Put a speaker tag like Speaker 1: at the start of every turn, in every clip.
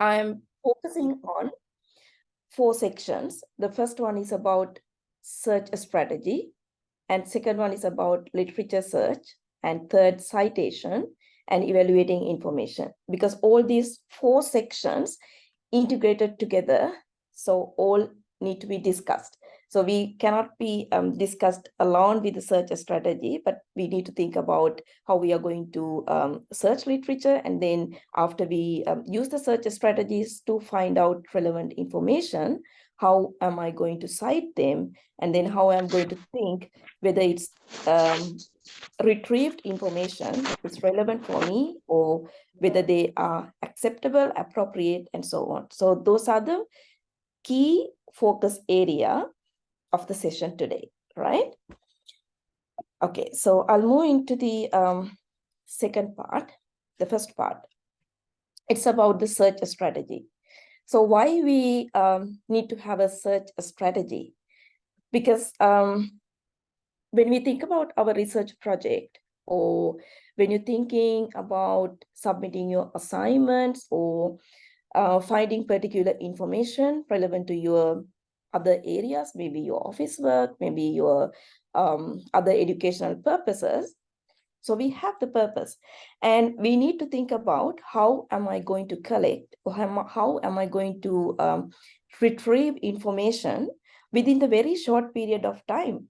Speaker 1: I'm focusing on 4 sections. The first one is about search strategy, and second one is about literature search, and third, citation and evaluating information, because all these 4 sections integrated together, so all need to be discussed. So we cannot be discussed alone with the search strategy, but we need to think about how we are going to search literature, and then after we use the search strategies to find out relevant information, how am I going to cite them, and then how I'm going to think whether it's retrieved information is relevant for me, or whether they are acceptable, appropriate, and so on. So those are the key focus area of the session today, right? Okay, so I'll move into the second part, the first part. It's about the search strategy. So why we need to have a search strategy? Because when we think about our research project, or when you're thinking about submitting your assignments, or finding particular information relevant to your other areas, maybe your office work, maybe your other educational purposes. So we have the purpose, and we need to think about how am I going to collect, or how am I going to retrieve information within the very short period of time,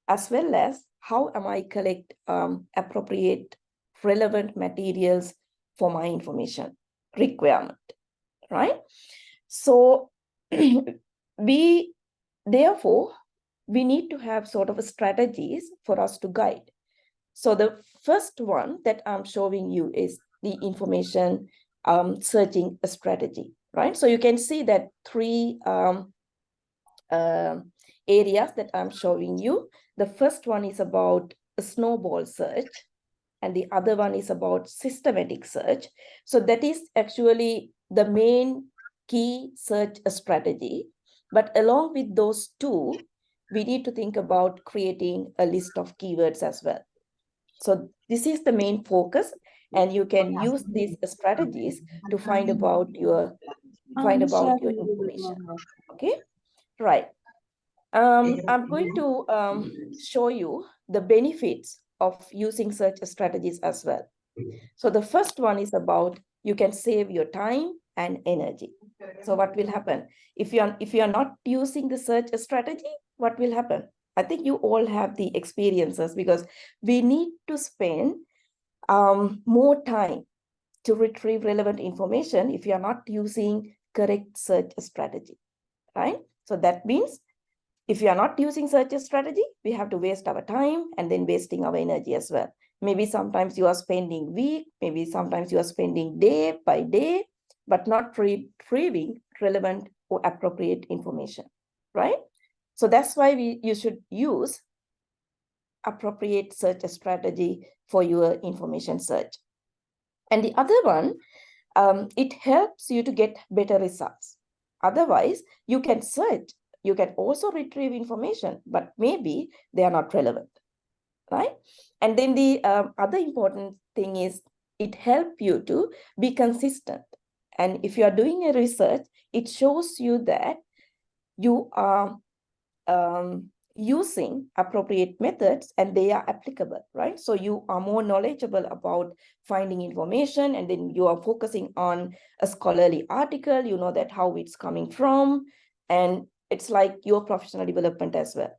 Speaker 1: as well as how am I collect appropriate, relevant materials for my information requirement, right? So therefore, we need to have sort of strategies for us to guide. So the first one that I'm showing you is the information searching strategy, right? So you can see that 3 areas that I'm showing you. The first one is about a snowball search, and the other one is about systematic search. So that is actually the main key search strategy. But along with those two, we need to think about creating a list of keywords as well. So this is the main focus, and you can use these strategies to find about your information. Okay, right. I'm going to show you the benefits of using such strategies as well. So the first one is about you can save your time and energy. So what will happen if you are not using the search strategy? What will happen? I think you all have the experiences, because we need to spend more time to retrieve relevant information if you are not using correct search strategy, right? So that means if you are not using search strategy, we have to waste our time and then wasting our energy as well. Maybe sometimes you are spending week, maybe sometimes you are spending day by day, but not retrieving relevant or appropriate information, right? So that's why you should use appropriate search strategy for your information search. And the other one, it helps you to get better results. Otherwise, you can search, you can also retrieve information, but maybe they are not relevant, right? And then the other important thing is it helps you to be consistent. And if you are doing a research, it shows you that you are using appropriate methods and they are applicable, right? So you are more knowledgeable about finding information, and then you are focusing on a scholarly article, you know that how it's coming from, and it's like your professional development as well.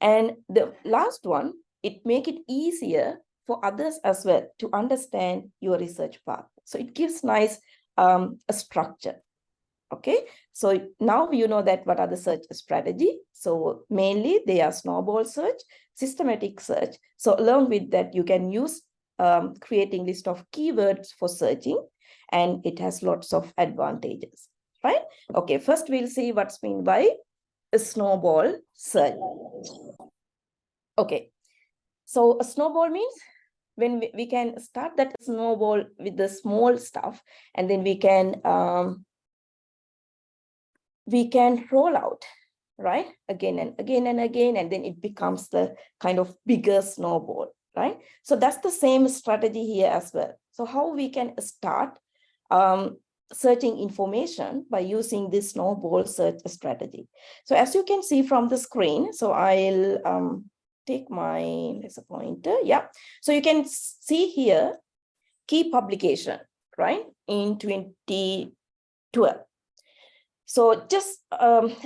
Speaker 1: And the last one, it make it easier for others as well to understand your research path. So it gives nice a structure. Okay, so now you know that what are the search strategy. So mainly they are snowball search, systematic search. So along with that, you can use creating list of keywords for searching, and it has lots of advantages, right? Okay, first we'll see what's meant by a snowball search. Okay, so a snowball means when we can start that snowball with the small stuff, and then we can roll out, right? Again and again and again, and then it becomes the kind of bigger snowball, right? So that's the same strategy here as well. So how we can start searching information by using this snowball search strategy. So as you can see from the screen, so I'll take my, there's a pointer, yeah. So you can see here, key publication, right, in 2012. So just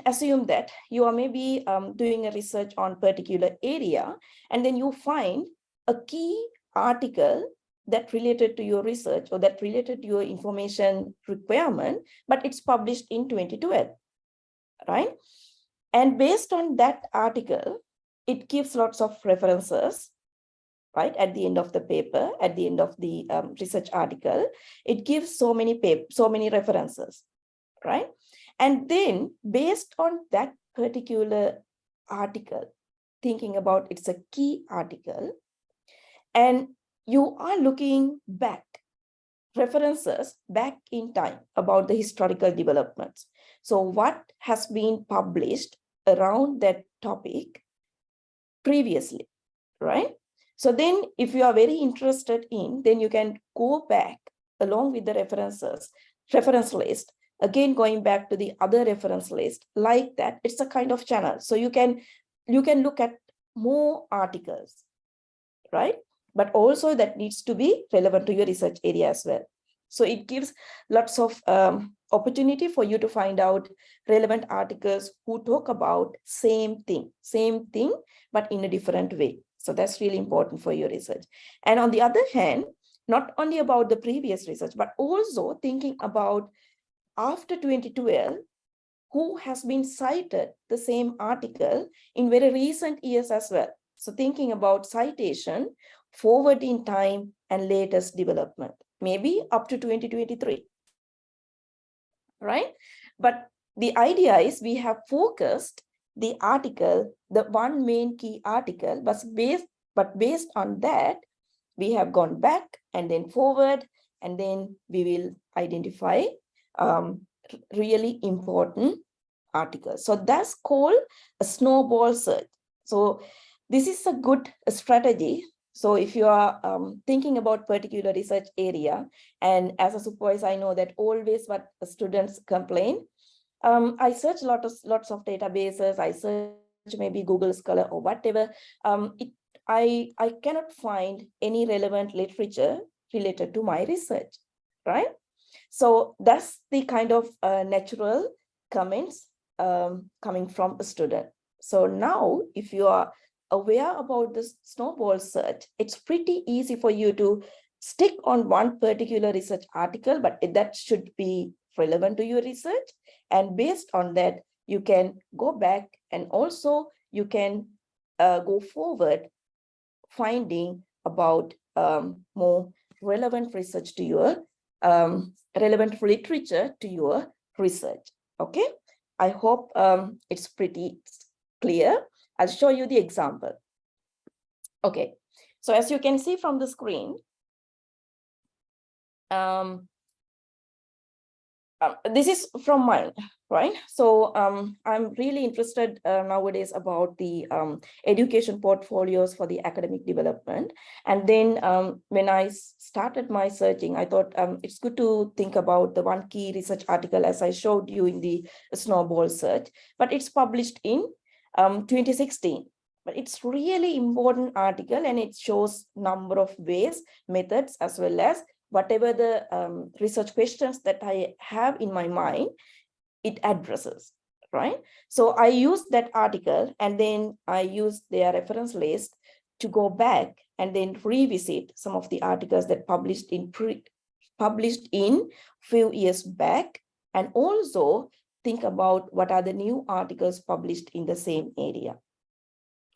Speaker 1: assume that you are maybe doing a research on particular area, and then you find a key article that related to your research or that related to your information requirement, but it's published in 2012, right? And based on that article, it gives lots of references, right? At the end of the paper, at the end of the research article, it gives so many references, right? And then based on that particular article, thinking about it's a key article, and you are looking back, references back in time about the historical developments. So what has been published around that topic previously, right? So then if you are very interested in, then you can go back along with the reference list, again, going back to the other reference list, like that. It's a kind of channel. So you can look at more articles, right? But also that needs to be relevant to your research area as well. So it gives lots of opportunity for you to find out relevant articles who talk about same thing, but in a different way. So that's really important for your research. And on the other hand, not only about the previous research, but also thinking about after 2012, who has been cited the same article in very recent years as well. So thinking about citation, forward in time, and latest development, maybe up to 2023, right? But the idea is we have focused the article, the one main key article, but based on that, we have gone back and then forward, and then we will identify really important articles. So that's called a snowball search. So this is a good strategy. So if you are thinking about particular research area, and as a supervisor, I know that always what students complain, I search lots of databases, I search maybe Google Scholar or whatever, I cannot find any relevant literature related to my research, right? So that's the kind of natural comments coming from a student. So now, if you are aware about this snowball search, it's pretty easy for you to stick on one particular research article, but that should be relevant to your research. And based on that, you can go back, and also you can go forward, finding about more relevant research to your relevant literature to your research. Okay, I hope it's pretty clear. I'll show you the example. Okay, so as you can see from the screen, this is from mine, right? So I'm really interested nowadays about the education portfolios for the academic development. And then when I started my searching, I thought it's good to think about the one key research article, as I showed you in the snowball search, but it's published in 2016. But it's really important article, and it shows number of ways, methods, as well as whatever the research questions that I have in my mind, it addresses, right? So I use that article, and then I use their reference list to go back and then revisit some of the articles that published in few years back, and also think about what are the new articles published in the same area,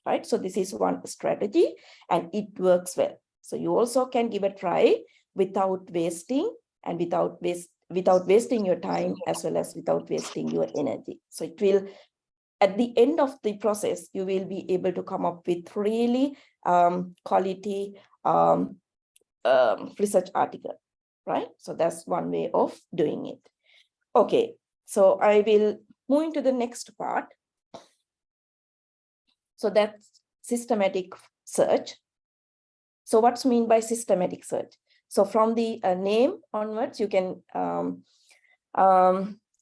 Speaker 1: right? So this is one strategy, and it works well. So you also can give a try without wasting, and without wasting your time, as well as without wasting your energy. So it will, at the end of the process, you will be able to come up with really quality research article, right? So that's one way of doing it. Okay, so I will move into the next part. So that's systematic search. So what's mean by systematic search? So from the name onwards, you can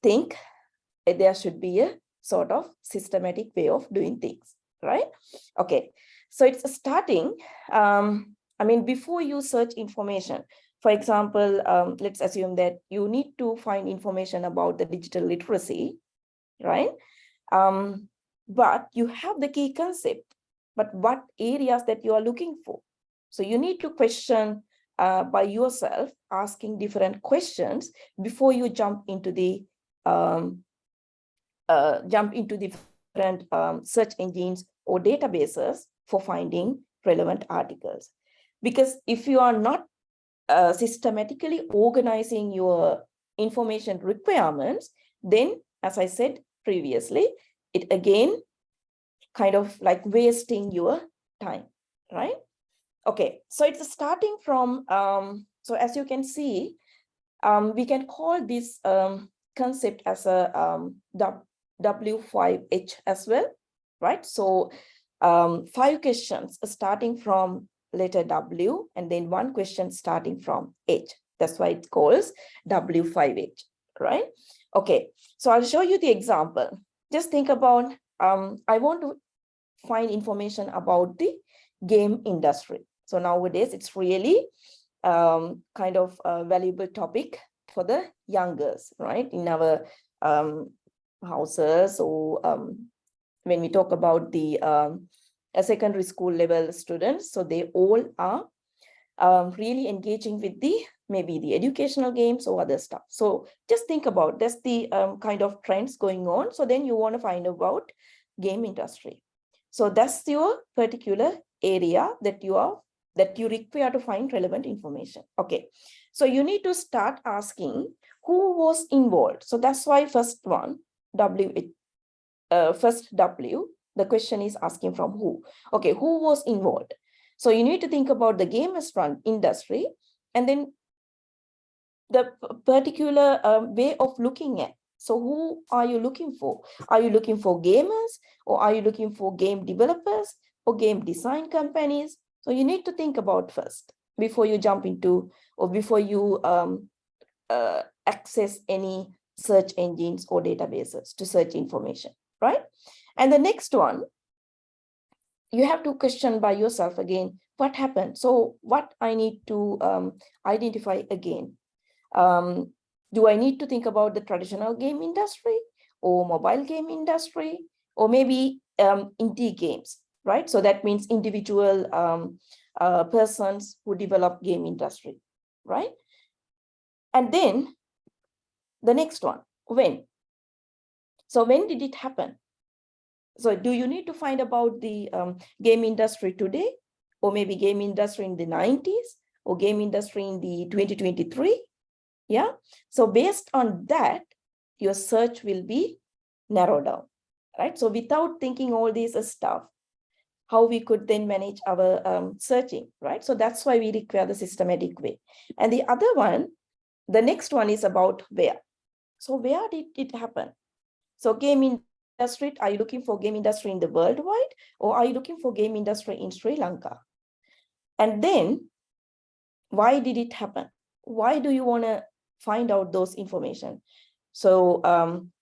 Speaker 1: think there should be a sort of systematic way of doing things, right? Okay, so it's starting, I mean, before you search information, for example, let's assume that you need to find information about the digital literacy, right? But you have the key concept, but what areas that you are looking for? So you need to question by yourself, asking different questions before you jump into the different search engines or databases for finding relevant articles. Because if you are not systematically organizing your information requirements, then, as I said previously, it again kind of like wasting your time, right? Okay, so it's starting from, so as you can see, we can call this concept as a W5H as well, right? So 5 questions starting from letter W and then 1 question starting from H. That's why it calls W5H, right? Okay, so I'll show you the example. Just think about, I want to find information about the game industry. So nowadays it's really kind of a valuable topic for the youngers, right? In our houses, or when we talk about the secondary school level students, so they all are really engaging with the maybe the educational games or other stuff. So just think about that's the kind of trends going on. So then you want to find about game industry. So that's your particular area that you require to find relevant information. Okay, so you need to start asking who was involved. So that's why first one, first W, the question is asking from who. Okay, who was involved? So you need to think about the game restaurant industry, and then the particular way of looking at. So who are you looking for? Are you looking for gamers, or are you looking for game developers or game design companies? So you need to think about first before you jump into, or before you access any search engines or databases to search information, right? And the next one, you have to question by yourself again, what happened? So what I need to identify again. Do I need to think about the traditional game industry or mobile game industry, or maybe indie games, right? So that means individual persons who develop game industry, right? And then the next one, when? So when did it happen? So do you need to find about the game industry today, or maybe game industry in the 90s, or game industry in the 2023? Yeah, so based on that, your search will be narrowed down, right? So without thinking all this stuff, how we could then manage our searching, right? So that's why we require the systematic way. And the other one, the next one is about where. So where did it happen? So game industry, are you looking for game industry in the worldwide, or are you looking for game industry in Sri Lanka? And then why did it happen? Why do you want to find out those information? So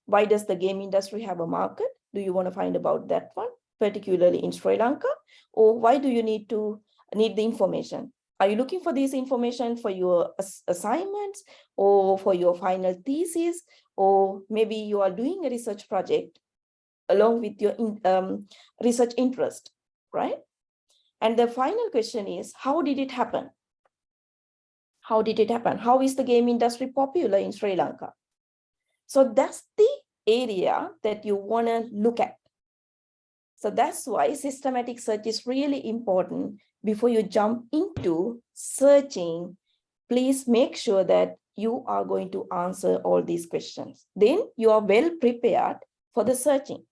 Speaker 1: why does the game industry have a market? Do you want to find about that one, particularly in Sri Lanka? Or why do you need the information? Are you looking for this information for your assignments, or for your final thesis, or maybe you are doing a research project along with your research interest, right? And the final question is, how did it happen? How did it happen? How is the game industry popular in Sri Lanka? So that's the area that you want to look at. So that's why systematic search is really important. Before you jump into searching, please make sure that you are going to answer all these questions. Then you are well prepared for the searching,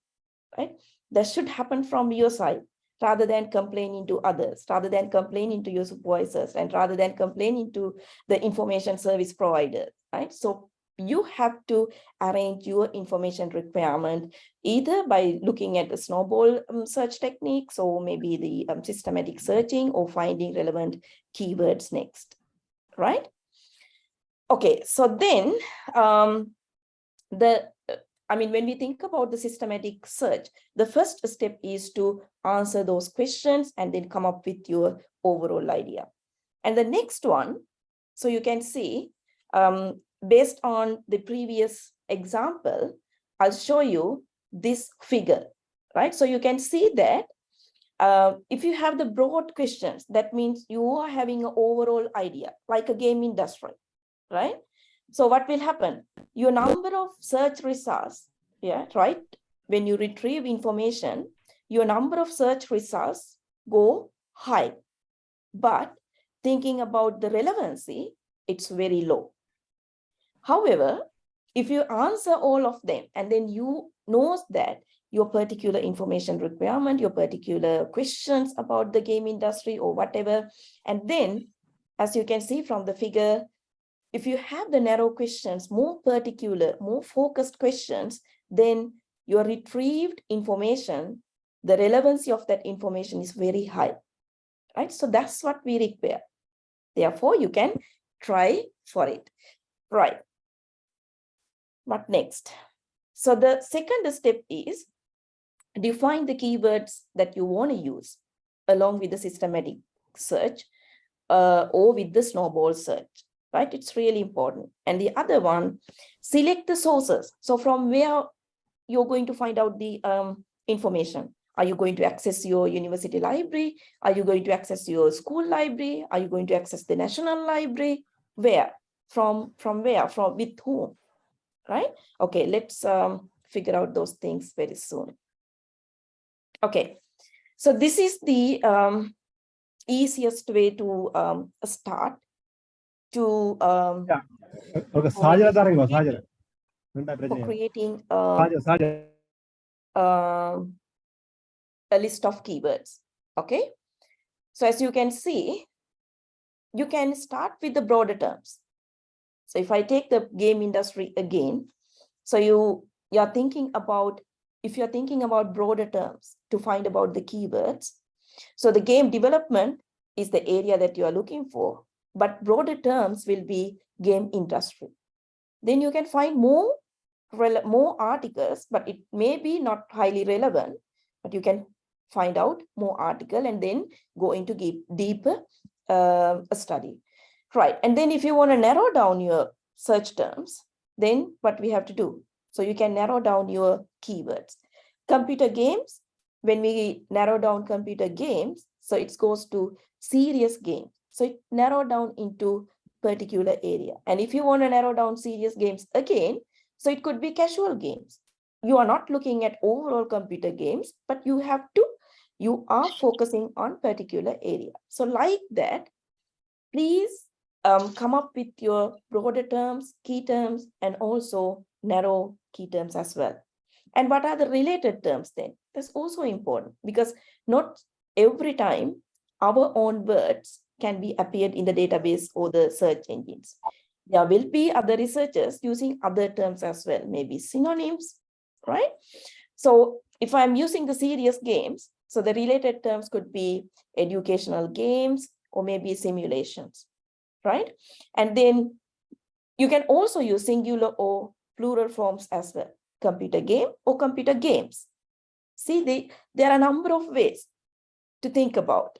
Speaker 1: right? That should happen from your side, rather than complaining to others, rather than complaining to your supervisors, and rather than complaining to the information service provider, right? So you have to arrange your information requirement either by looking at the snowball search techniques, or maybe the systematic searching, or finding relevant keywords next, right? Okay, so then when we think about the systematic search, the first step is to answer those questions and then come up with your overall idea. And the next one, so you can see, based on the previous example, I'll show you this figure, right? So you can see that if you have the broad questions, that means you are having an overall idea, like a game industry, right? So what will happen? Your number of search results, yeah, right? When you retrieve information, your number of search results go high. But thinking about the relevancy, it's very low. However, if you answer all of them and then you know that your particular information requirement, your particular questions about the game industry or whatever, and then as you can see from the figure, if you have the narrow questions, more particular, more focused questions, then your retrieved information, the relevancy of that information is very high, right? So that's what we require. Therefore, you can try for it, right? What next? So the second step is define the keywords that you want to use along with the systematic search or with the snowball search, right? It's really important. And the other one, select the sources. So from where you're going to find out the information. Are you going to access your university library? Are you going to access your school library? Are you going to access the National Library? Where? From where? From with whom? Right? Okay, let's figure out those things very soon. Okay, so this is the easiest way to start to
Speaker 2: yeah. Okay, for
Speaker 1: creating a list of keywords. Okay, so as you can see, you can start with the broader terms. So if I take the game industry again, so you're thinking about, if you're thinking about broader terms to find about the keywords, so the game development is the area that you are looking for, but broader terms will be game industry. Then you can find more articles, but it may be not highly relevant, but you can find out more article and then go into deeper study. Right, and then if you want to narrow down your search terms, then what we have to do? So you can narrow down your keywords. Computer games, when we narrow down computer games, so it goes to serious games. So it narrow down into particular area. And if you want to narrow down serious games again, so it could be casual games. You are not looking at overall computer games, but you are focusing on particular area. So like that, please come up with your broader terms, key terms, and also narrow key terms as well. And what are the related terms then? That's also important because not every time our own words can be appeared in the database or the search engines. There will be other researchers using other terms as well, maybe synonyms, right? So if I'm using the serious games, so the related terms could be educational games or maybe simulations, right? And then you can also use singular or plural forms as well, computer game or computer games. See, there are a number of ways to think about.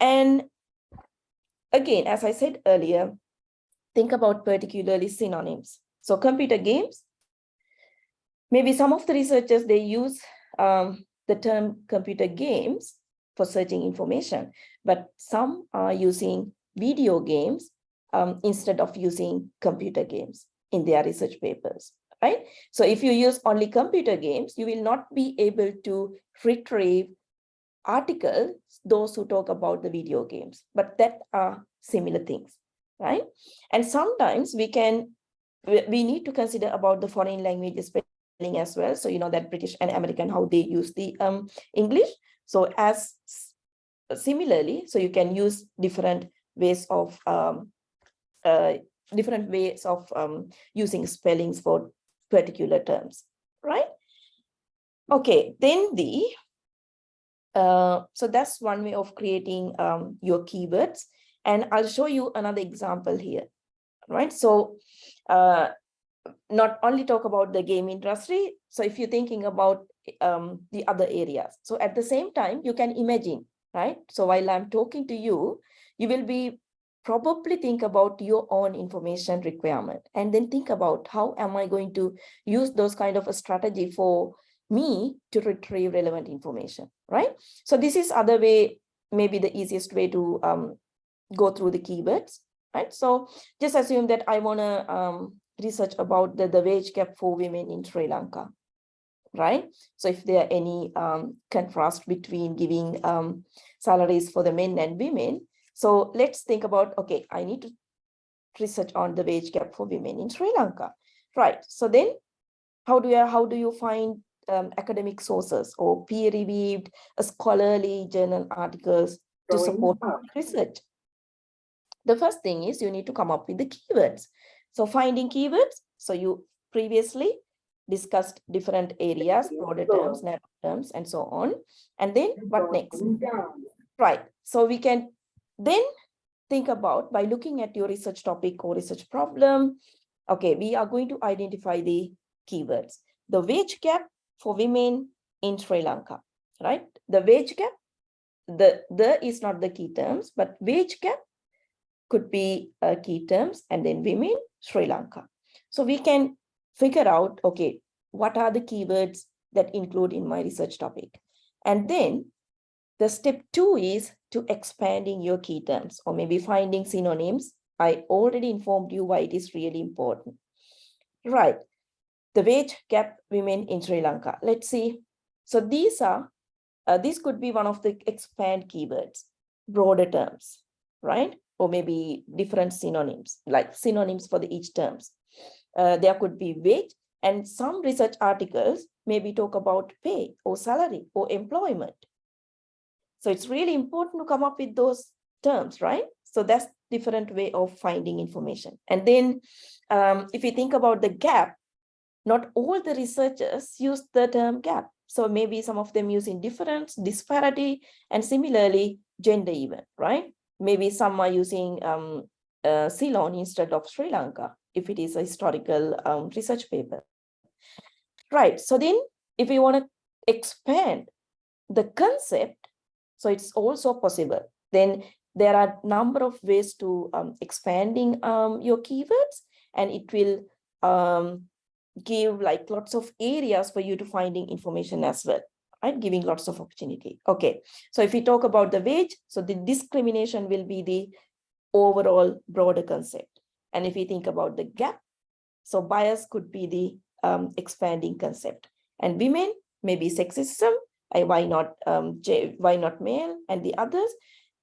Speaker 1: And again, as I said earlier, think about particularly synonyms. So computer games, maybe some of the researchers, they use the term computer games for searching information, but some are using video games instead of using computer games in their research papers, right? So if you use only computer games, you will not be able to retrieve articles, those who talk about the video games, but that are similar things, right? And sometimes we need to consider about the foreign languages spelling as well. So you know that British and American, how they use the English. So as similarly, so you can use different ways of using spellings for particular terms, right? Okay, then so that's one way of creating your keywords. And I'll show you another example here, right? So not only talk about the game industry. So if you're thinking about the other areas, so at the same time, you can imagine, right? So while I'm talking to you, you will be probably think about your own information requirement, and then think about how am I going to use those kind of a strategy for me to retrieve relevant information, right? So this is other way, maybe the easiest way to go through the keywords, right? So just assume that I want to research about the wage gap for women in Sri Lanka, right? So if there are any contrast between giving salaries for the men and women, so let's think about, okay, I need to research on the wage gap for women in Sri Lanka, right? So then how do you find academic sources or peer-reviewed scholarly journal articles to support research? The first thing is you need to come up with the keywords. So finding keywords, so you previously discussed different areas, broader terms, narrow terms, and so on. And then what next? Right. So we can then think about, by looking at your research topic or research problem, okay, we are going to identify the keywords. The wage gap for women in Sri Lanka, right? The wage gap, the is not the key terms, but wage gap could be key terms, and then women, Sri Lanka. So we can figure out, okay, what are the keywords that include in my research topic? And then the step 2 is to expanding your key terms, or maybe finding synonyms. I already informed you why it is really important. Right. The wage gap women in Sri Lanka. Let's see. So these are, this could be one of the expand keywords, broader terms, right? Or maybe different synonyms, like synonyms for the each terms. There could be wage, and some research articles maybe talk about pay or salary or employment. So it's really important to come up with those terms, right? So that's different way of finding information. And then if you think about the gap, not all the researchers use the term gap. So maybe some of them using difference, disparity, and similarly gender even, right? Maybe some are using Ceylon instead of Sri Lanka, if it is a historical research paper. Right, so then if you want to expand the concept, so it's also possible. Then there are a number of ways to expanding your keywords, and it will give like lots of areas for you to finding information as well, right? Giving lots of opportunity. Okay, so if we talk about the wage, so the discrimination will be the overall broader concept. And if we think about the gap, so bias could be the expanding concept. And women, maybe sexism, why not male, and the others.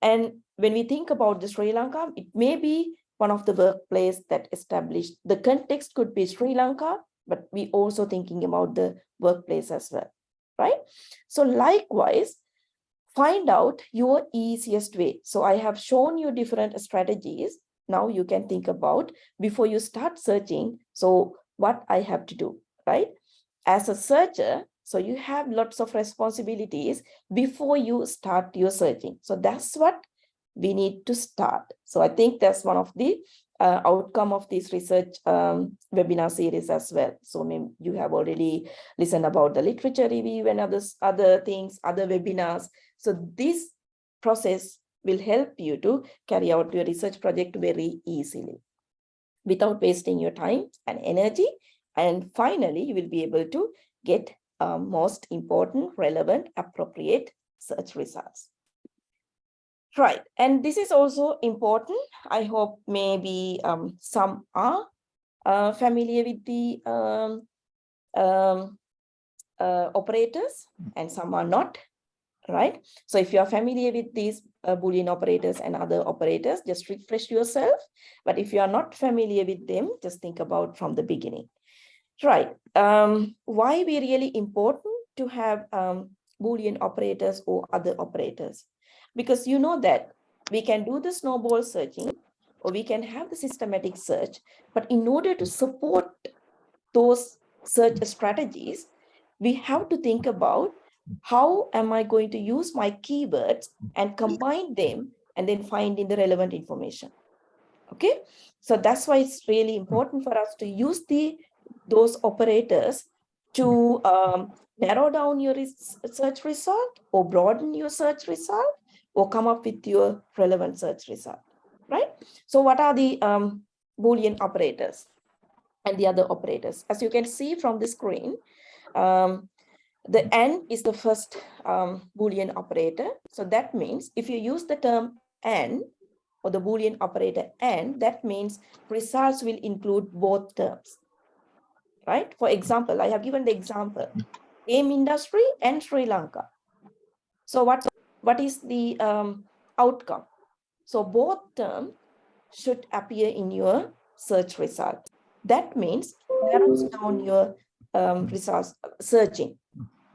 Speaker 1: And when we think about the Sri Lanka, it may be one of the workplace that established, the context could be Sri Lanka, but we also thinking about the workplace as well, right? So likewise, find out your easiest way. So I have shown you different strategies. Now you can think about, before you start searching, so what I have to do, right? As a searcher, so you have lots of responsibilities before you start your searching. So that's what we need to start. So I think that's one of the outcome of this research webinar series as well. So maybe you have already listened about the literature review and other things, other webinars. So this process will help you to carry out your research project very easily without wasting your time and energy. And finally, you will be able to get most important, relevant, appropriate search results. Right, and this is also important. I hope maybe some are familiar with the operators and some are not, right? So if you are familiar with these Boolean operators and other operators, just refresh yourself. But if you are not familiar with them, just think about from the beginning. Right, why we really important to have Boolean operators or other operators? Because you know that we can do the snowball searching, or we can have the systematic search, but in order to support those search strategies, we have to think about how am I going to use my keywords and combine them and then find in the relevant information. Okay, so that's why it's really important for us to use the those operators to narrow down your search result or broaden your search result or come up with your relevant search result, right? So what are the Boolean operators and the other operators? As you can see from the screen, the AND is the first Boolean operator. So that means if you use the term AND or the Boolean operator AND, that means results will include both terms, right? For example, I have given the example, game industry and Sri Lanka. So what is the outcome? So both terms should appear in your search result. That means narrows down your results searching,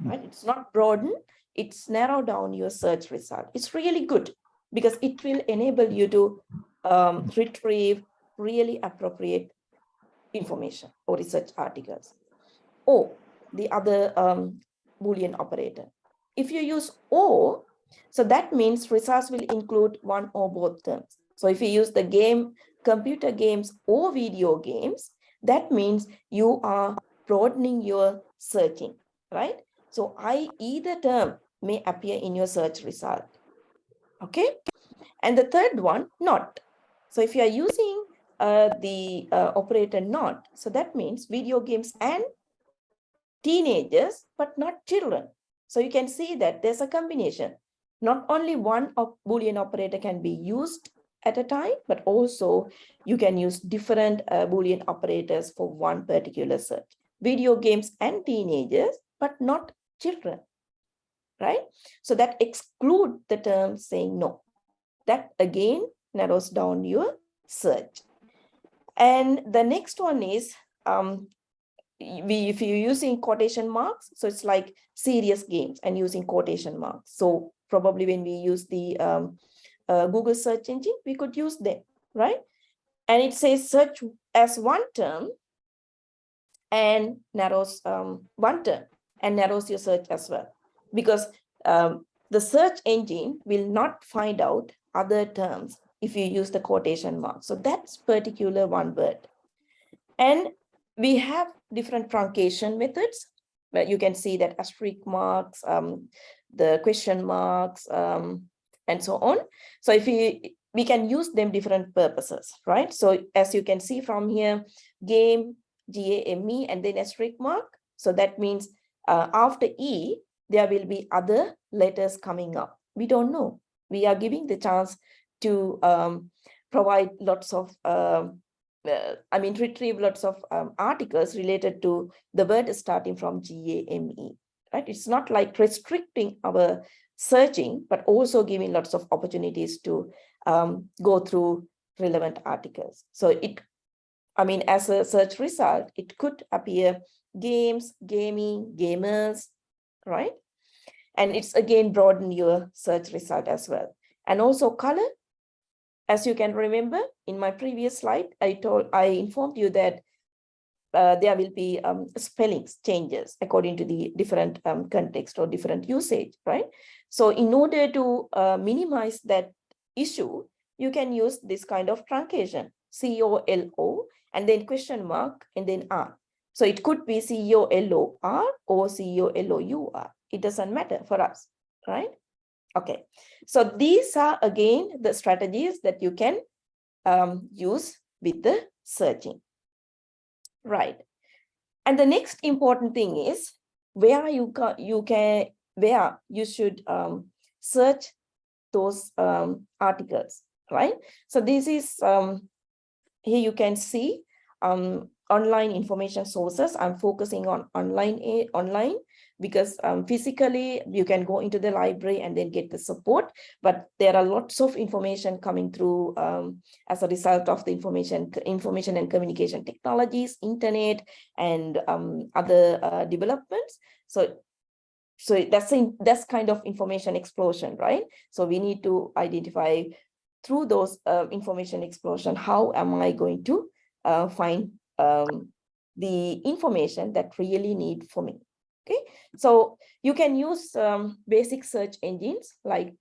Speaker 1: right? It's not broaden, it's narrow down your search result. It's really good because it will enable you to retrieve really appropriate information or research articles. Or the other Boolean operator. If you use or, so that means results will include one or both terms. So if you use the game, computer games or video games, that means you are broadening your searching, right? So either term may appear in your search result. Okay. And the third one, not. So if you are using the operator not, so that means video games and teenagers, but not children. So you can see that there's a combination. Not only one Boolean operator can be used at a time, but also you can use different Boolean operators for one particular search. Video games and teenagers, but not children, right? So that exclude the term saying no. That again narrows down your search. And the next one is, if you're using quotation marks, so it's like serious games and using quotation marks. So probably when we use the Google search engine, we could use them, right? And it says search as one term and narrows one term and narrows your search as well, because the search engine will not find out other terms if you use the quotation mark. So that's particular one word. And we have different truncation methods, but you can see that asterisk marks, the question marks, and so on. So if we can use them different purposes, right? So as you can see from here, game, GAME, and then asterisk mark. So that means after E, there will be other letters coming up. We don't know. We are giving the chance to provide lots of retrieve lots of articles related to the word starting from GAME, right? It's not like restricting our searching, but also giving lots of opportunities to go through relevant articles. So as a search result, it could appear games, gaming, gamers, right? And it's again broaden your search result as well. And also color. As you can remember, in my previous slide, I informed you that there will be spellings changes according to the different context or different usage, right? So in order to minimize that issue, you can use this kind of truncation, COLO, and then question mark, and then R. So it could be COLOR or COLOUR. It doesn't matter for us, right? Okay, so these are again the strategies that you can use with the searching, right? And the next important thing is where you should search those articles, right? So this is here you can see online information sources. I'm focusing on online because physically you can go into the library and then get the support, but there are lots of information coming through as a result of the information and communication technologies, internet, and other developments. So that's kind of information explosion, right? So we need to identify through those information explosion, how am I going to find the information that really need for me. Okay, so you can use basic search engines like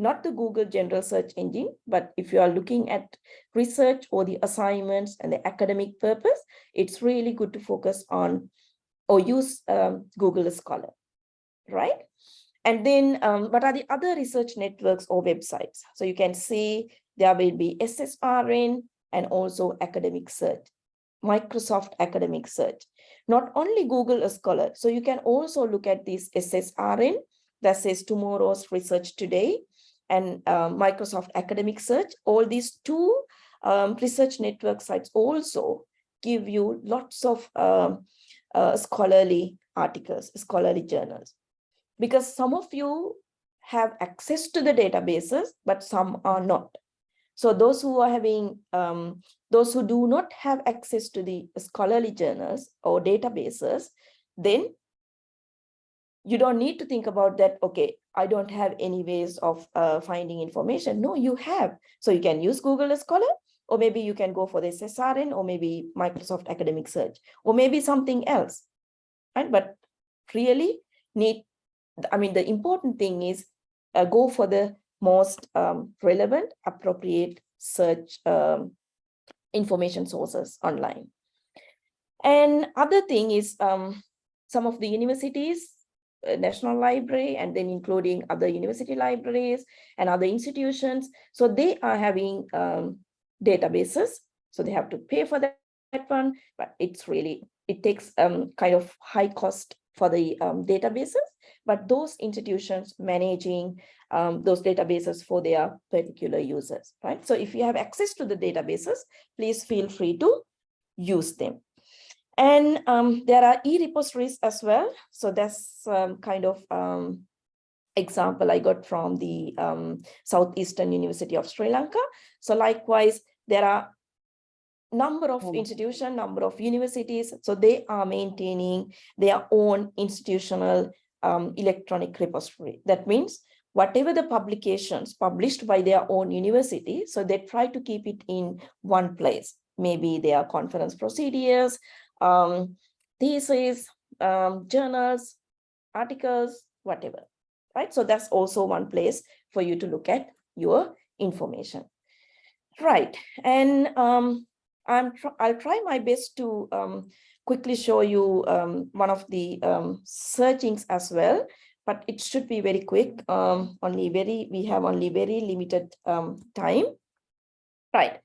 Speaker 1: not the Google general search engine, but if you are looking at research or the assignments and the academic purpose, it's really good to focus on or use Google Scholar, right? And then what are the other research networks or websites? So you can see there will be SSRN and also academic search, Microsoft academic search, not only Google Scholar. So you can also look at this SSRN that says tomorrow's research today and Microsoft academic search. All these two research network sites also give you lots of scholarly articles, scholarly journals, because some of you have access to the databases, but some are not. So those who are having, those who do not have access to the scholarly journals or databases, then you don't need to think about that, okay, I don't have any ways of finding information. No, you have. So you can use Google Scholar, or maybe you can go for the SSRN, or maybe Microsoft Academic Search, or maybe something else, right? But really need, I mean, the important thing is go for the most relevant, appropriate search information sources online. And other thing is some of the universities, National Library, and then including other university libraries and other institutions. So they are having databases. So they have to pay for that one, but it's really, it takes kind of high cost for the databases, but those institutions managing those databases for their particular users, right? So if you have access to the databases, please feel free to use them. And there are e-repositories as well. So that's kind of example I got from the Southeastern University of Sri Lanka. So likewise, there are number of institutions, number of universities. So they are maintaining their own institutional electronic repository. That means whatever the publications published by their own university, so they try to keep it in one place. Maybe their conference procedures, theses, journals, articles, whatever, right? So that's also one place for you to look at your information, right? And I'll try my best to quickly show you one of the searchings as well, but it should be very quick. We have only very limited time, right?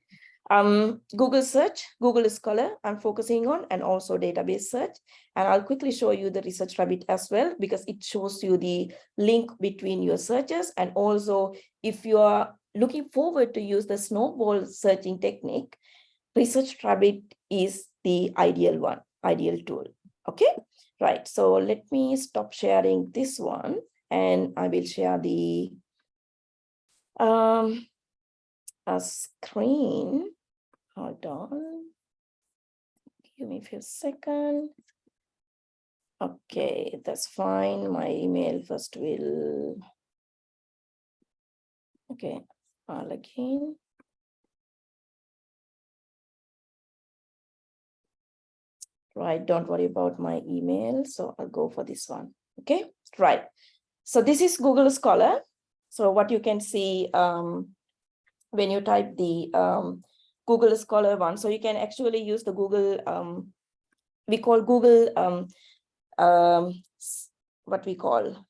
Speaker 1: Google search, Google Scholar, I'm focusing on, and also database search. And I'll quickly show you the Research Rabbit as well, because it shows you the link between your searches. And also, if you are looking forward to use the snowball searching technique, Research Rabbit is the ideal one, ideal tool. Okay, right. So let me stop sharing this one, and I will share the a screen. Hold on. Give me a few seconds. Okay, that's fine. My email first will. Okay, I'll again. Right, don't worry about my email. So I'll go for this one. Okay, right. So this is Google Scholar. So what you can see when you type the Google Scholar one, so you can actually use the Google, we call Google, what we call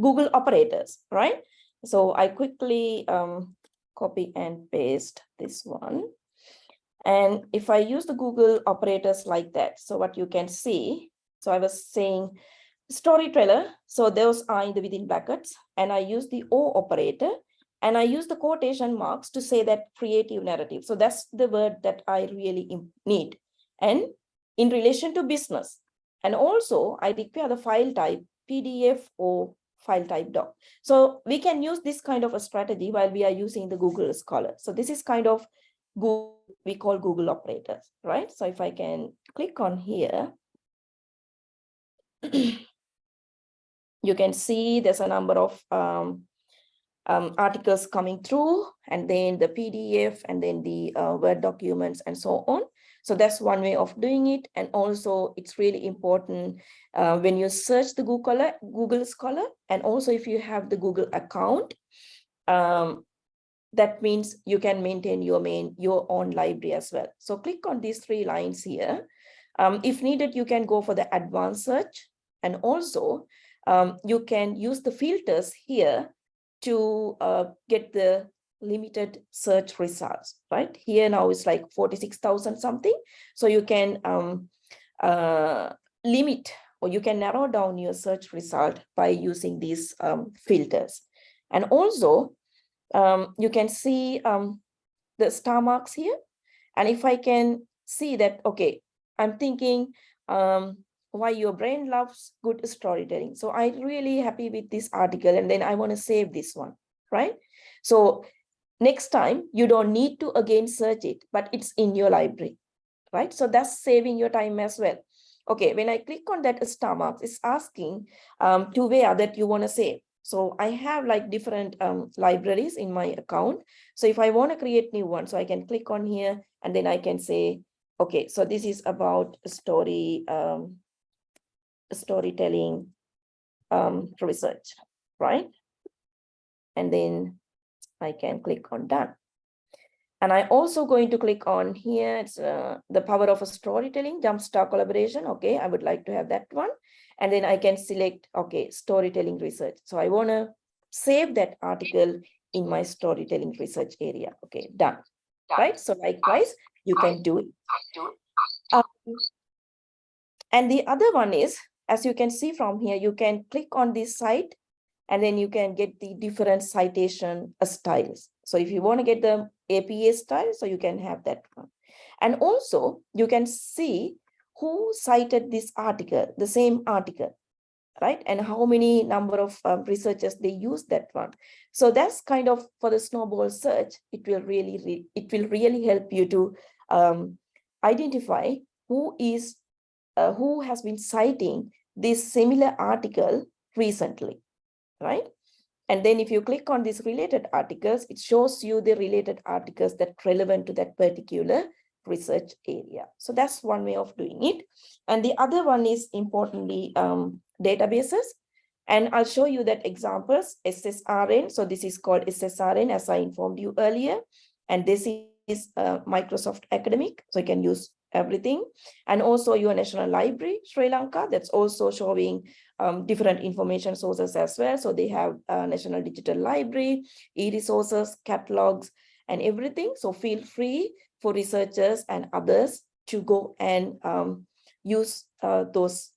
Speaker 1: Google operators, right? So I quickly copy and paste this one. And if I use the Google operators like that, so what you can see, so I was saying storyteller, so those are in the within brackets, and I use the O operator, and I use the quotation marks to say that creative narrative. So that's the word that I really need. And in relation to business, and also I require the file type PDF or file type doc. So we can use this kind of a strategy while we are using the Google Scholar. So this is kind of Google, we call Google operators, right? So if I can click on here, you can see there's a number of articles coming through, and then the PDF, and then the Word documents, and so on. So that's one way of doing it. And also it's really important when you search the Google Scholar, and also if you have the Google account, that means you can maintain your own library as well. So click on these 3 lines here. If needed, you can go for the advanced search, and also you can use the filters here to get the limited search results, right? Here now it's like 46,000 something. So you can limit, or you can narrow down your search result by using these filters. And also you can see the star marks here. And if I can see that, okay, I'm thinking why your brain loves good storytelling. So I'm really happy with this article, and then I want to save this one, right? So next time you don't need to again search it, but it's in your library, right? So that's saving your time as well. Okay, when I click on that star marks, it's asking to where that you want to save. So I have like different libraries in my account. So if I want to create new one, so I can click on here, and then I can say, okay, so this is about storytelling research, right? And then I can click on done. And I also going to click on here, it's the power of a storytelling, Jumpstart collaboration. Okay, I would like to have that one. And then I can select, okay, storytelling research. So I want to save that article in my storytelling research area. Okay, done. Right? So likewise, you can do it. And the other one is, as you can see from here, you can click on this site, and then you can get the different citation styles. So if you want to get the APA style, so you can have that one. And also you can see who cited this article, the same article, right? And how many number of researchers they use that one. So that's kind of, for the snowball search, it will really help you to identify who has been citing this similar article recently, right? And then if you click on these related articles, it shows you the related articles that relevant to that particular research area. So that's one way of doing it. And the other one is importantly databases. And I'll show you that examples, SSRN. So this is called SSRN, as I informed you earlier. And this is Microsoft Academic. So you can use everything. And also your National Library, Sri Lanka, that's also showing different information sources as well. So they have National Digital Library, e-resources, catalogs, and everything. So feel free for researchers and others to go and use those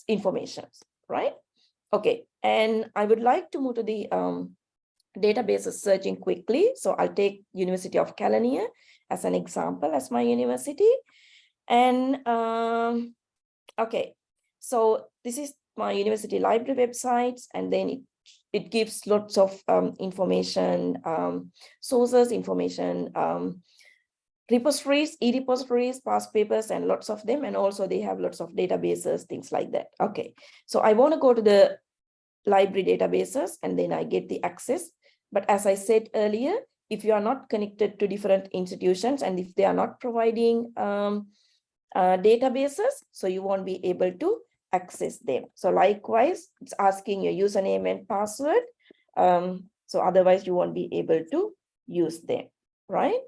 Speaker 1: informations, right? Okay, and I would like to move to the databases searching quickly. So I'll take University of Kelaniya as an example as my university. And okay, so this is my university library websites, and then it gives lots of information, sources, information, repositories, e-repositories, past papers, and lots of them. And also they have lots of databases, things like that. Okay, so I want to go to the library databases, and then I get the access. But as I said earlier, if you are not connected to different institutions, and if they are not providing databases, so you won't be able to access them. So likewise, it's asking your username and password. So otherwise you won't be able to use them, right?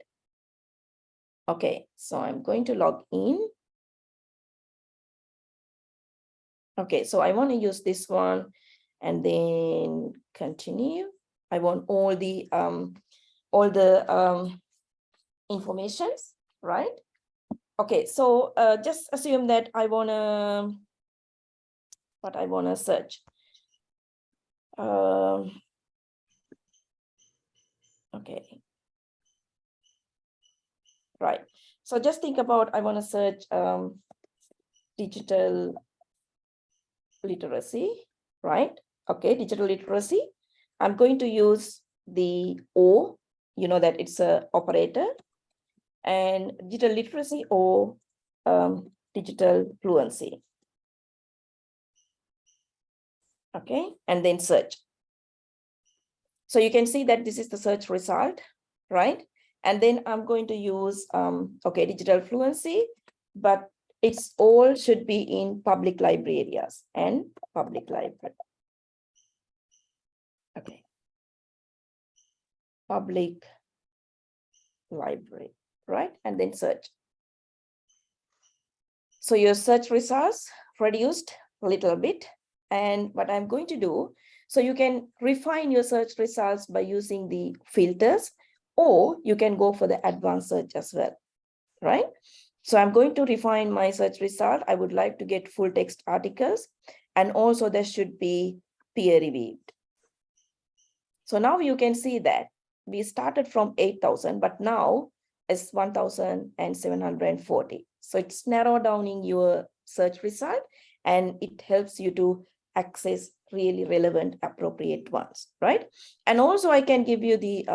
Speaker 1: Okay, so I'm going to log in. Okay, so I want to use this one and then continue. I want all the informations, right? Okay, so just assume that I want to, what I want to search. Okay. Right. So just think about, I want to search digital literacy, right? Okay, digital literacy. I'm going to use the O, you know that it's a operator, and digital literacy or digital fluency. Okay, and then search. So you can see that this is the search result, right? And then I'm going to use, okay, digital fluency, but it's all should be in public library areas and public library. Okay. Public library, right? And then search. So your search results reduced a little bit. And what I'm going to do, so you can refine your search results by using the filters, or you can go for the advanced search as well, right? So I'm going to refine my search result. I would like to get full text articles, and also there should be peer reviewed. So now you can see that we started from 8,000, but now it's 1,740. So it's narrowed down in your search result, and it helps you to access really relevant, appropriate ones, right? And also I can give you the,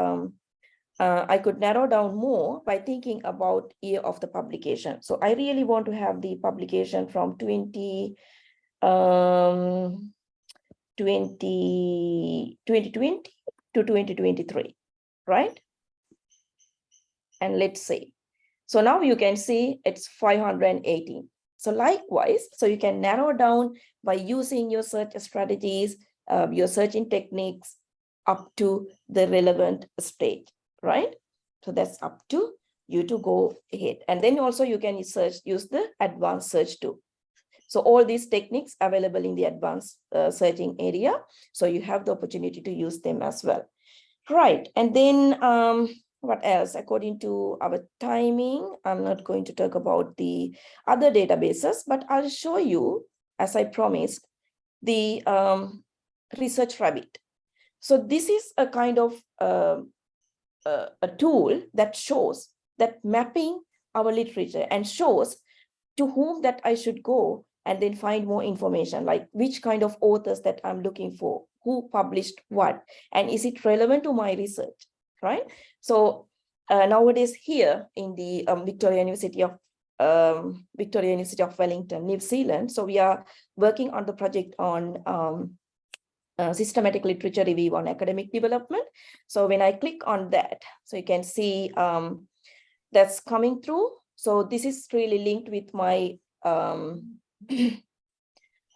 Speaker 1: I could narrow down more by thinking about year of the publication. So I really want to have the publication from 2020 to 2023, right? And let's see. So now you can see it's 518. So likewise, so you can narrow down by using your search strategies, your searching techniques up to the relevant stage, right? So that's up to you to go ahead. And then also you can use the advanced search too. So all these techniques available in the advanced searching area. So you have the opportunity to use them as well. Right. And then what else? According to our timing, I'm not going to talk about the other databases, but I'll show you, as I promised, the Research Rabbit. So this is a kind of a tool that shows that mapping our literature and shows to whom that I should go and then find more information, like which kind of authors that I'm looking for, who published what, and is it relevant to my research, right? So nowadays here in the Victoria University of Wellington, New Zealand, so we are working on the project on systematic literature review on academic development. So when I click on that, so you can see that's coming through. So this is really linked with my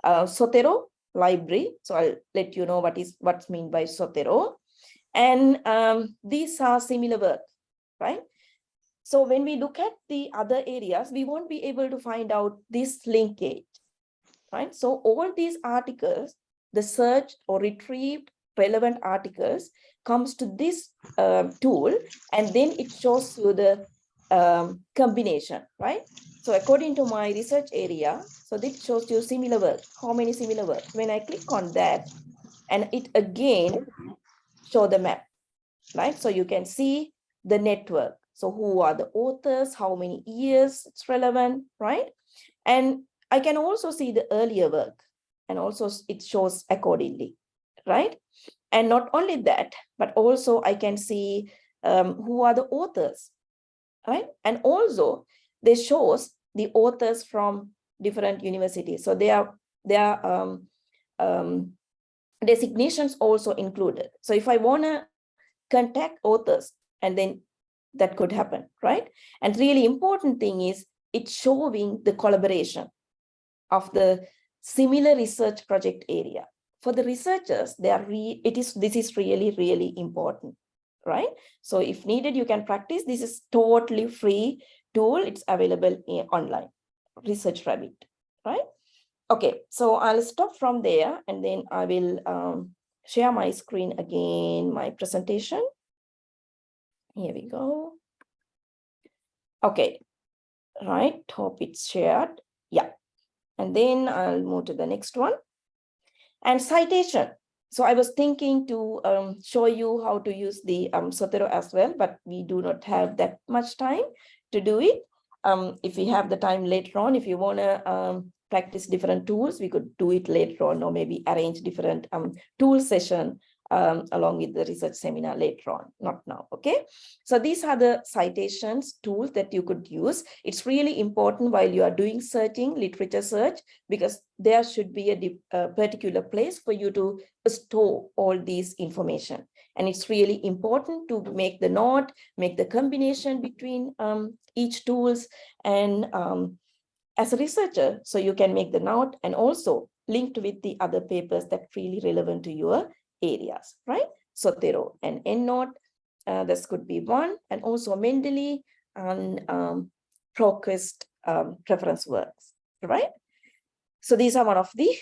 Speaker 1: Zotero library. So I'll let you know what's mean by Zotero. And these are similar work, right? So when we look at the other areas, we won't be able to find out this linkage, right? So all these articles, the search or retrieved relevant articles comes to this tool, and then it shows you the combination, right? So according to my research area, so this shows you similar work, how many similar works. When I click on that, and it again show the map, right? So you can see the network. So who are the authors, how many years it's relevant, right? And I can also see the earlier work, and also it shows accordingly, right? And not only that, but also I can see who are the authors, right? And also they shows the authors from different universities. So their designations also included. So if I want to contact authors, and then that could happen, right? And really important thing is it's showing the collaboration of the similar research project area. For the researchers, this is really important, right? So if needed, you can practice. This is totally free tool. It's available online, Research Rabbit, right? Okay, so I'll stop from there, and then I will share my screen again, my presentation. Here we go. Okay, right, hope it's shared. Yeah, and then I'll move to the next one. And citation. So I was thinking to show you how to use the Zotero as well, but we do not have that much time to do it. If we have the time later on, if you want to practice different tools, we could do it later on, or maybe arrange different tool session along with the research seminar later on, not now, okay? So these are the citations tools that you could use. It's really important while you are doing searching, literature search, because there should be a particular place for you to store all these information. And it's really important to make the note, make the combination between each tools. And as a researcher, so you can make the note and also linked with the other papers that really relevant to your areas, right? Zotero and EndNote, this could be one, and also Mendeley and ProQuest reference works, right? So these are one of the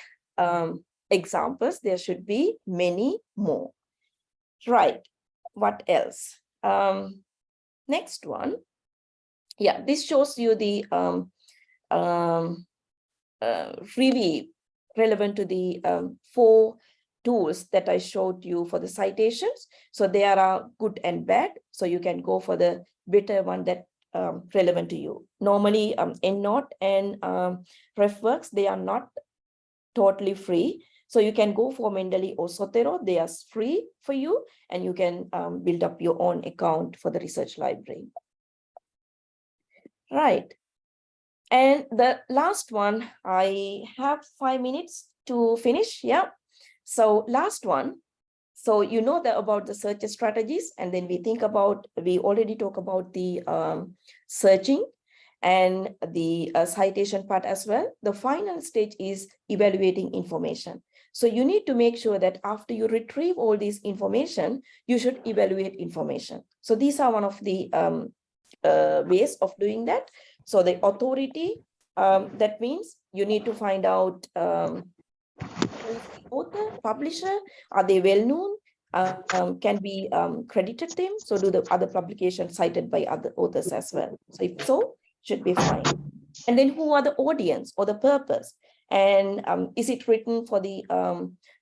Speaker 1: examples. There should be many more, right? What else? Next one. Yeah, this shows you the really relevant to the 4 tools that I showed you for the citations. So there are good and bad. So you can go for the better one that relevant to you. Normally, EndNote and RefWorks, they are not totally free. So you can go for Mendeley or Zotero. They are free for you, and you can build up your own account for the research library. Right. And the last one, I have 5 minutes to finish. Yeah. So last one. So you know about the search strategies, and then we already talk about the searching and the citation part as well. The final stage is evaluating information. So you need to make sure that after you retrieve all this information, you should evaluate information. So these are one of the ways of doing that. So the authority, that means you need to find out who is the author, publisher, are they well known? Can we credited them? So do the other publications cited by other authors as well? So if so, should be fine. And then who are the audience or the purpose? And is it written for the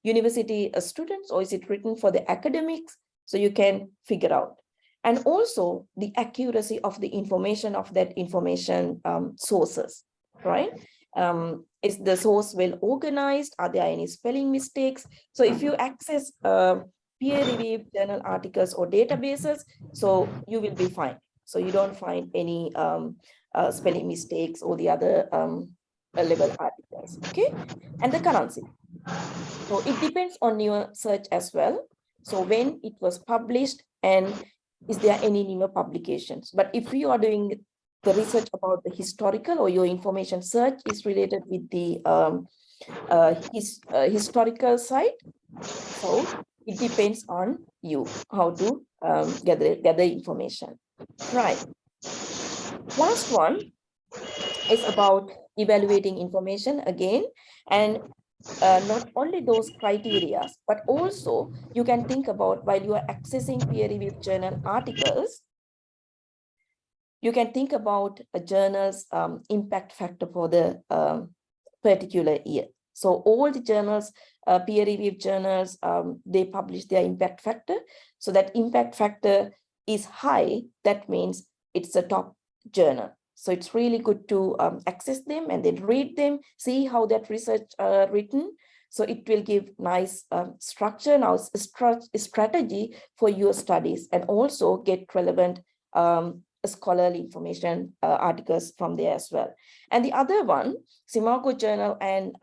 Speaker 1: university students, or is it written for the academics? So you can figure out. And also the accuracy of the information of that information sources, right? Is the source well organized? Are there any spelling mistakes? So if you access peer-reviewed journal articles or databases, so you will be fine. So you don't find any spelling mistakes or the other level articles, okay? And the currency. So it depends on your search as well. So when it was published, and is there any newer publications? But if you are doing the research about the historical, or your information search is related with the historical side, so it depends on you how to gather information. Right. Last one is about evaluating information again, and not only those criteria, but also you can think about, while you are accessing peer-reviewed journal articles, you can think about a journal's impact factor for the particular year. So all the journals, peer-reviewed journals, they publish their impact factor. So that impact factor is high. That means it's a top journal. So it's really good to access them and then read them, see how that research written. So it will give nice structure, now strategy for your studies, and also get relevant scholarly information articles from there as well. And the other one, SIMACO journal and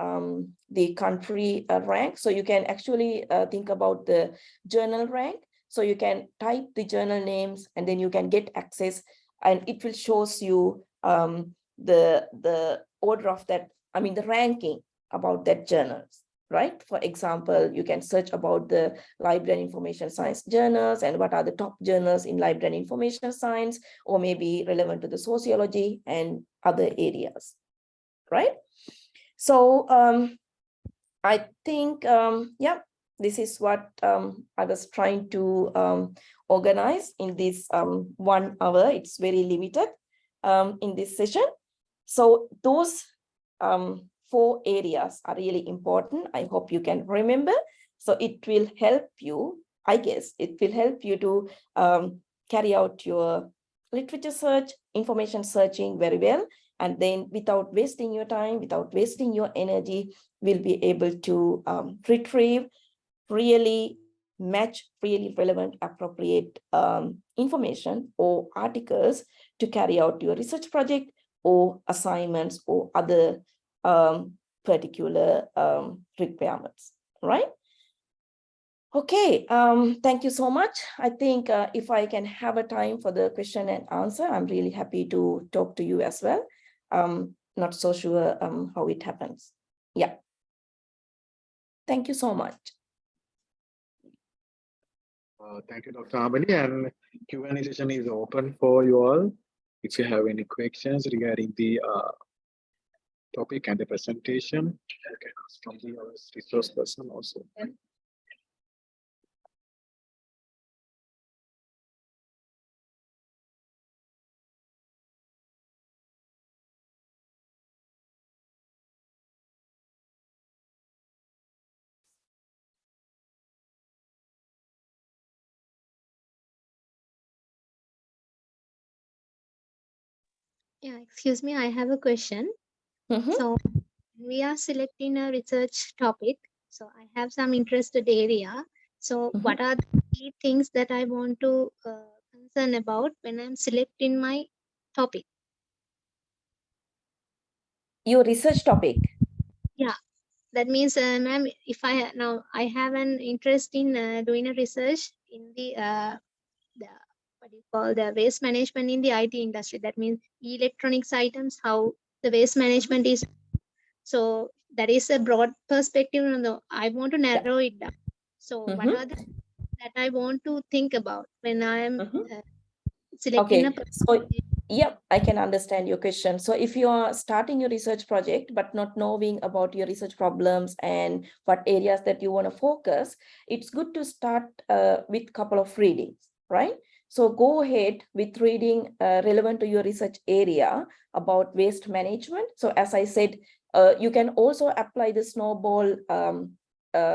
Speaker 1: the country rank. So you can actually think about the journal rank. So you can type the journal names, and then you can get access, and it will shows you the order of that, I mean the ranking about that journals, right? For example, you can search about the library and information science journals, and what are the top journals in library and information science, or maybe relevant to the sociology and other areas, right? So I think, yeah, this is what I was trying to organize in this 1 hour. It's very limited in this session. So those 4 areas are really important. I hope you can remember. So it will help you, I guess, it will help you to carry out your literature search, information searching very well. And then without wasting your time, without wasting your energy, we'll be able to retrieve, really match really relevant, appropriate information or articles to carry out your research project or assignments or other particular requirements, right? Okay, thank you so much. I think if I can have a time for the question and answer, I'm really happy to talk to you as well. Not so sure how it happens. Yeah. Thank you so much.
Speaker 3: Thank you, Dr. Abani. And Q&A session is open for you all. If you have any questions regarding the topic and the presentation, you can ask from the resource person also.
Speaker 4: Yeah, excuse me, I have a question.
Speaker 1: Mhm.
Speaker 4: So we are selecting a research topic. So I have some interested area. So
Speaker 1: Mhm.
Speaker 4: what are the key things that I want to concern about when I'm selecting my topic?
Speaker 1: Your research topic.
Speaker 4: Yeah, that means, ma'am, if I have an interest in doing a research in the what do you call the waste management in the IT industry. That means electronics items, how the waste management is. So that is a broad perspective. I want to narrow it down. So what
Speaker 1: Mhm.
Speaker 4: are the that I want to think about when I am
Speaker 1: Mhm.
Speaker 4: selecting a
Speaker 1: Okay, so yeah, I can understand your question. So if you are starting your research project, but not knowing about your research problems and what areas that you want to focus, it's good to start with couple of readings, right? So go ahead with reading relevant to your research area about waste management. So as I said, you can also apply the snowball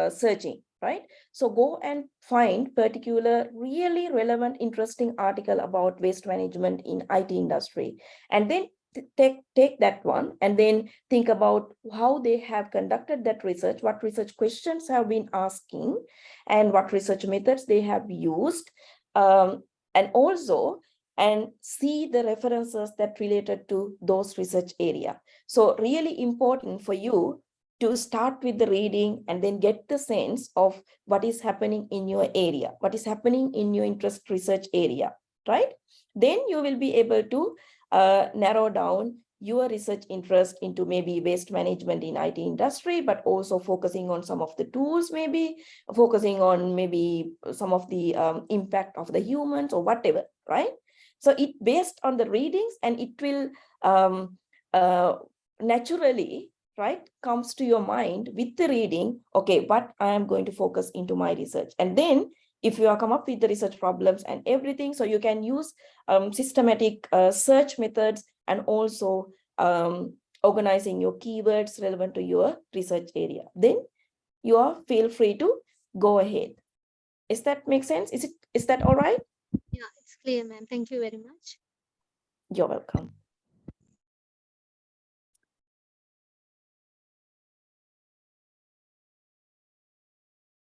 Speaker 1: searching, right? So go and find particular really relevant, interesting article about waste management in IT industry. And then take that one and then think about how they have conducted that research, what research questions have been asking, and what research methods they have used. And also, and see the references that related to those research area. So really important for you to start with the reading and then get the sense of what is happening in your area, what is happening in your interest research area, right? Then you will be able to narrow down your research interest into maybe waste management in IT industry, but also focusing on some of the tools, maybe focusing on maybe some of the impact of the humans or whatever, right? So it based on the readings and it will naturally, right, comes to your mind with the reading, okay, what I am going to focus into my research. And then if you are come up with the research problems and everything, so you can use systematic search methods and also organizing your keywords relevant to your research area. Then you are feel free to go ahead. Is that make sense? Is that all right?
Speaker 4: Yeah, it's clear, ma'am. Thank you very much.
Speaker 1: You're welcome.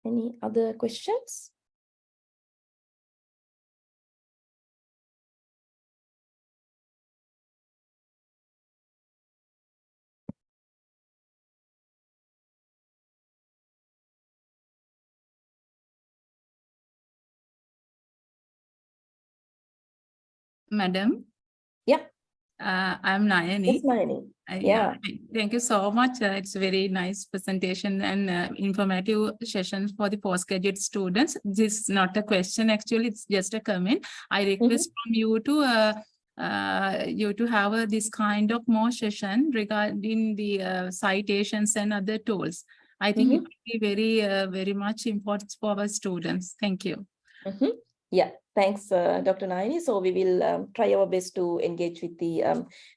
Speaker 1: Any other questions?
Speaker 5: Madam,
Speaker 1: Yeah.
Speaker 5: I'm Nayani.
Speaker 1: Yes, Nayani. Yeah.
Speaker 5: Thank you so much. It's a very nice presentation and informative session for the postgraduate students. This is not a question, actually, it's just a comment. I request from you to have this kind of more session regarding the citations and other tools. I think it will be very much important for our students. Thank you.
Speaker 1: Yeah, thanks, Dr. Nayani. So we will try our best to engage with the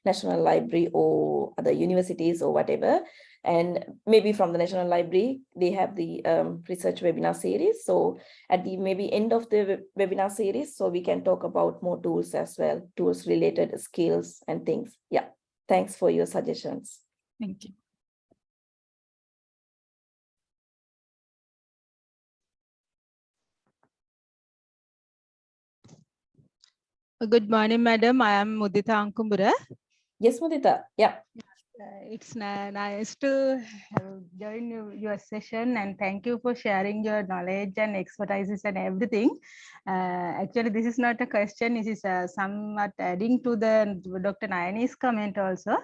Speaker 1: National Library or other universities or whatever. And maybe from the National Library, they have the research webinar series. So at the maybe end of the webinar series, so we can talk about more tools as well, tools related skills and things. Yeah, thanks for your suggestions.
Speaker 5: Thank you.
Speaker 6: Good morning, madam. I am Mudita Ankumbura.
Speaker 1: Yes, Mudita. Yeah.
Speaker 6: It's nice to join your session, and thank you for sharing your knowledge and expertise and everything. Actually, this is not a question. This is somewhat adding to the Dr. Nayani's comment also.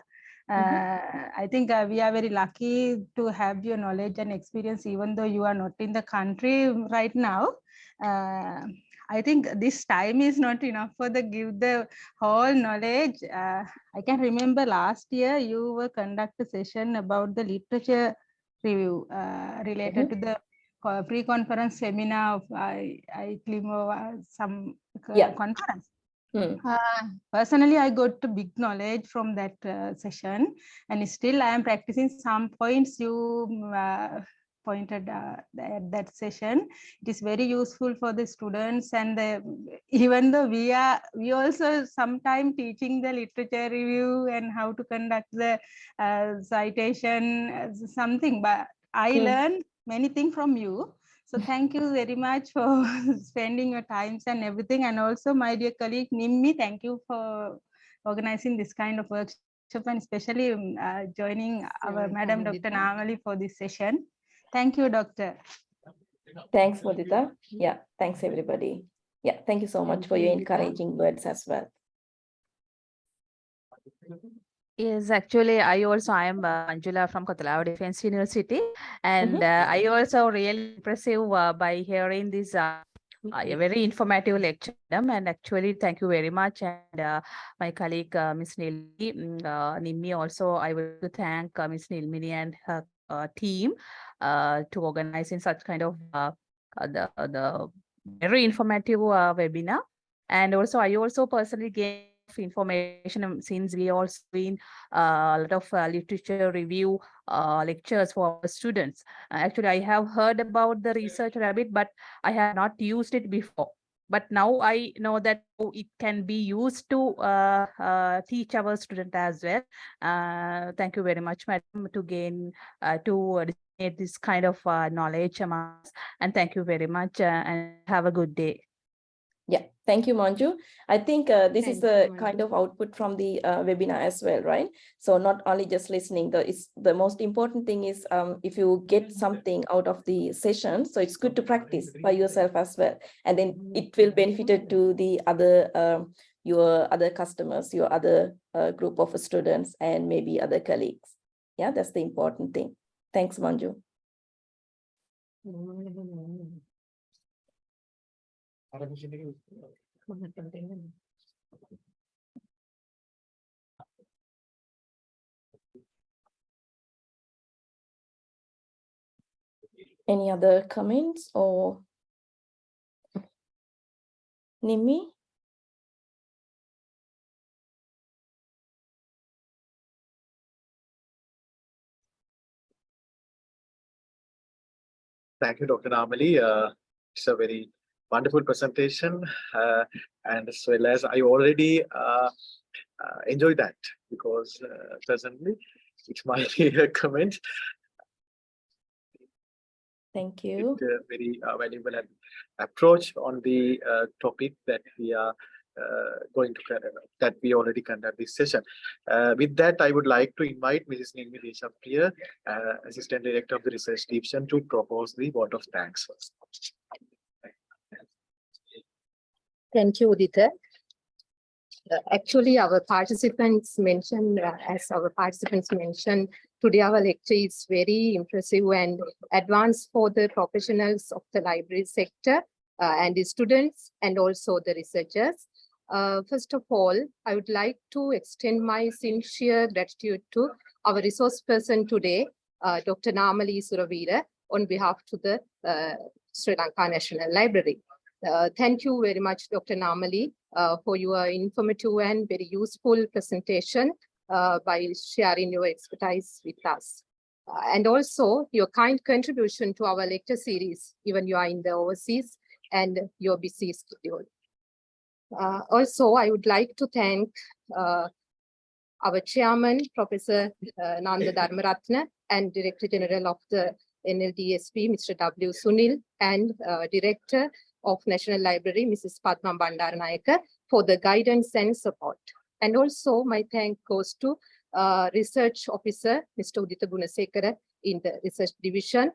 Speaker 6: I think we are very lucky to have your knowledge and experience, even though you are not in the country right now. I think this time is not enough for the give the whole knowledge. I can remember last year you were conduct a session about the literature review related to the pre-conference seminar of ICLIMO, some
Speaker 1: Yeah.
Speaker 6: conference.
Speaker 1: Hmm.
Speaker 6: Personally, I got a big knowledge from that session, and still I am practicing some points you pointed at that session. It is very useful for the students, and even though we also sometime teaching the literature review and how to conduct the citation something, but I learned many things from you. So thank you very much for spending your times and everything. And also my dear colleague Nimmi, thank you for organizing this kind of workshop, and especially joining our Madam Dr. Namali for this session. Thank you, Doctor.
Speaker 1: Thanks, Mudita. Yeah, thanks everybody. Yeah, thank you so much for your encouraging words as well.
Speaker 7: Yes, actually, I am Anjula from Kotalava Defense University, and I also really impressive by hearing this a very informative lecture, madam. And actually, thank you very much. And my colleague Ms. Nimmi also, I would like to thank Ms. Nilmini and her team to organizing such kind of the very informative webinar. And also, I also personally gained information since we also in a lot of literature review lectures for our students. Actually, I have heard about the research rabbit, but I have not used it before. But now I know that it can be used to teach our student as well. Thank you very much, madam, to gain to disseminate this kind of knowledge among us. And thank you very much, and have a good day.
Speaker 1: Yeah, thank you, Manju. I think this is the kind of output from the webinar as well, right? So not only just listening, the most important thing is if you get something out of the session, so it's good to practice by yourself as well. And then it will benefit to the other, your other customers, your other group of students, and maybe other colleagues. Yeah, that's the important thing. Thanks, Manju. Any other comments or Nimmi?
Speaker 3: Thank you, Dr. Namali. It's a very wonderful presentation, and as well as I already enjoyed that because personally, it's my comment.
Speaker 1: Thank you.
Speaker 3: Very valuable approach on the topic that we are going to that we already conduct this session. With that, I would like to invite Mrs. Nimmi Deshapriya, Assistant Director of the Research Division, to propose the vote of thanks first.
Speaker 8: Thank you, Udita. Actually, our participants mentioned, today our lecture is very impressive and advanced for the professionals of the library sector and the students and also the researchers. First of all, I would like to extend my sincere gratitude to our resource person today, Dr. Namali Suravira, on behalf to the Sri Lanka National Library. Thank you very much, Dr. Namali, for your informative and very useful presentation by sharing your expertise with us. And also your kind contribution to our lecture series, even you are in the overseas and your busy schedule. Also, I would like to thank our chairman, Professor Nanda Dharmaratne, and Director General of the NLDSP, Mr. W. Sunil, and Director of National Library, Mrs. Padma Bandaranayake, for the guidance and support. And also my thank goes to Research Officer, Mr. Udita Gunasekara in the Research Division.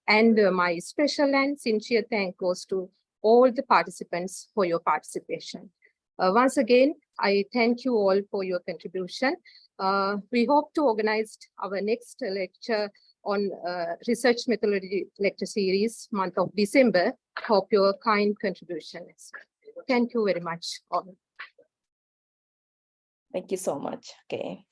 Speaker 8: And my special and sincere thank goes to all the participants for your participation. Once again, I thank you all for your contribution. We hope to organize our next lecture on research methodology lecture series month of December. Hope your kind contribution. Thank you very much all.
Speaker 1: Thank you so much. Okay.